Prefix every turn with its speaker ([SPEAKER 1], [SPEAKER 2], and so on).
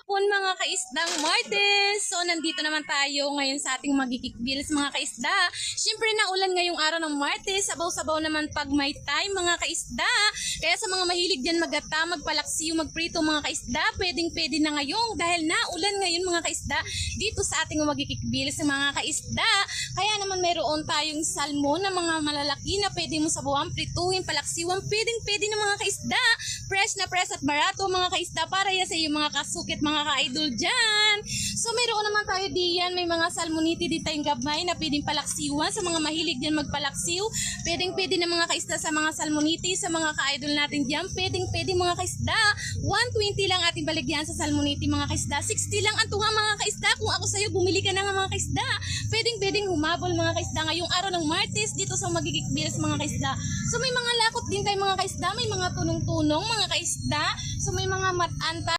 [SPEAKER 1] hapon mga kaisdang Martes! So nandito naman tayo ngayon sa ating magkikikbilis mga kaisda. Siyempre naulan ngayong araw ng Martes, sabaw-sabaw naman pag may time mga kaisda. Kaya sa mga mahilig dyan magata, magpalaksiw, magprito mga kaisda, pwedeng-pwede na ngayon dahil naulan ngayon mga kaisda dito sa ating magkikikbilis mga kaisda. Kaya naman mayroon tayong salmon na mga malalaki na pwede mo sabuhan, prituhin, palaksiwan, pwedeng-pwede na mga kaisda. Fresh na fresh at barato mga kaisda para yan sa iyo mga kasukit mga ka-idol dyan. So mayroon naman tayo diyan, may mga salmoniti di tayong gabay na pwedeng palaksiwan sa mga mahilig dyan magpalaksiw. Pwedeng-pwede na mga kaisda sa mga salmoniti, sa mga ka-idol natin dyan. Pwedeng-pwede mga kaisda. 120 lang ating baligyan sa salmoniti mga kaisda. 60 lang ang tuha mga kaisda. Kung ako sa'yo, bumili ka na nga mga kaisda. Pwedeng-pwedeng humabol mga kaisda ngayong araw ng Martes dito sa magkikikbilis mga kaisda. So may mga lakot din tayo mga kaisda, may mga tunong-tunong mga kaisda. So may mga matanta.